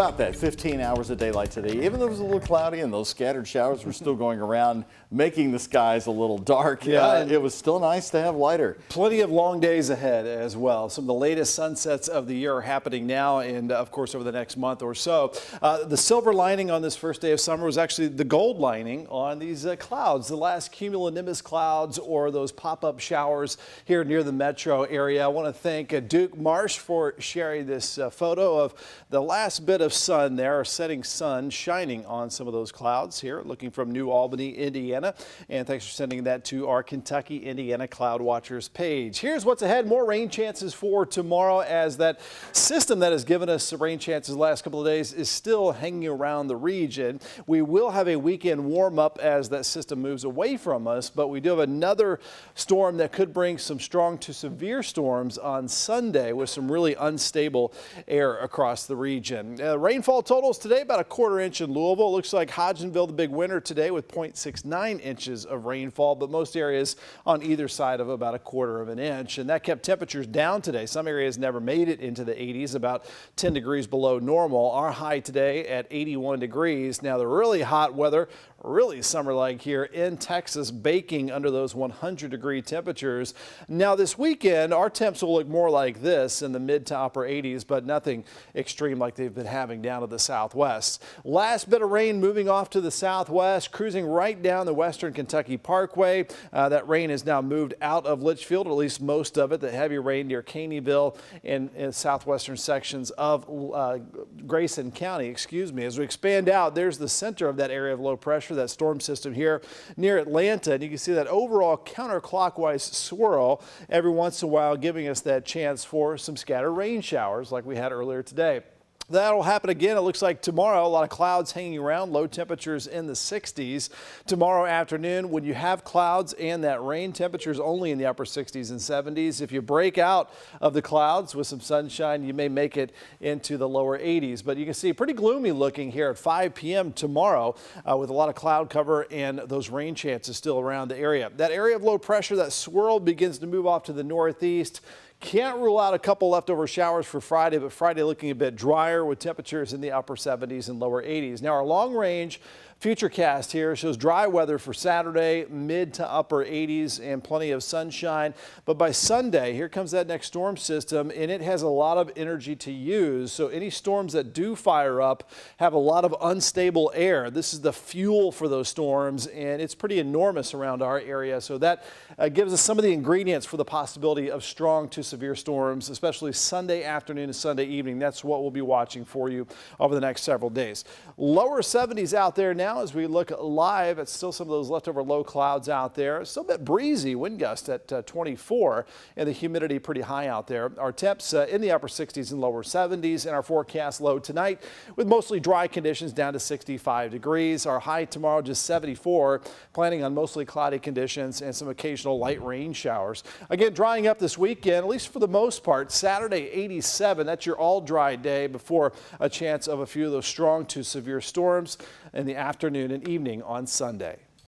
About that 15 hours of daylight today, even though it was a little cloudy and those scattered showers were still going around, making the skies a little dark. Yeah, It was still nice to have lighter. Plenty of long days ahead as well. Some of the latest sunsets of the year are happening now and, of course, over the next month or so. The silver lining on this first day of summer was actually the gold lining on these clouds, the last cumulonimbus clouds or those pop-up showers here near the metro area. I want to thank Duke Marsh for sharing this photo of the last bit of sun there, a setting sun shining on some of those clouds here, looking from New Albany, Indiana. And thanks for sending that to our Kentucky, Indiana Cloud Watchers page. Here's what's ahead. More rain chances for tomorrow as that system that has given us rain chances the last couple of days is still hanging around the region. We will have a weekend warm up as that system moves away from us, but we do have another storm that could bring some strong to severe storms on Sunday with some really unstable air across the region. Rainfall totals today about a quarter inch in Louisville. Looks like Hodgenville the big winner today with 0.69 inches of rainfall, but most areas on either side of about a quarter of an inch. And that kept temperatures down today. Some areas never made it into the 80s, about 10 degrees below normal. Our high today at 81 degrees. Now the really hot weather, really summer-like here in Texas, baking under those 100-degree temperatures. Now this weekend, our temps will look more like this in the mid to upper 80s, but nothing extreme like they've been having down to the southwest. Last bit of rain moving off to the southwest, cruising right down the western Kentucky Parkway. That rain has now moved out of Litchfield, or at least most of it. The heavy rain near Caneyville and in southwestern sections of Grayson County, excuse me. As we expand out, there's the center of that area of low pressure, that storm system here near Atlanta, and you can see that overall counterclockwise swirl every once in a while, giving us that chance for some scattered rain showers like we had earlier today. That'll happen again. It looks like tomorrow, a lot of clouds hanging around, low temperatures in the 60s. Tomorrow afternoon, when you have clouds and that rain, temperatures only in the upper 60s and 70s. If you break out of the clouds with some sunshine, you may make it into the lower 80s. But you can see pretty gloomy looking here at 5 p.m. tomorrow with a lot of cloud cover and those rain chances still around the area. That area of low pressure, that swirl begins to move off to the northeast. Can't rule out a couple leftover showers for Friday, but Friday looking a bit drier with temperatures in the upper 70s and lower 80s. Now our long range Futurecast here shows dry weather for Saturday, mid to upper 80s and plenty of sunshine. But by Sunday, here comes that next storm system, and it has a lot of energy to use. So any storms that do fire up have a lot of unstable air. This is the fuel for those storms, and it's pretty enormous around our area. So that gives us some of the ingredients for the possibility of strong to severe storms, especially Sunday afternoon and Sunday evening. That's what we'll be watching for you over the next several days. Lower 70s out there now. As we look live, it's still some of those leftover low clouds out there. Still a bit breezy, wind gust at 24, and the humidity pretty high out there. Our temps in the upper 60s and lower 70s, and our forecast low tonight with mostly dry conditions down to 65 degrees. Our high tomorrow just 74, planning on mostly cloudy conditions and some occasional light rain showers. Again, drying up this weekend, at least for the most part. Saturday 87, that's your all dry day before a chance of a few of those strong to severe storms in the afternoon and evening on Sunday.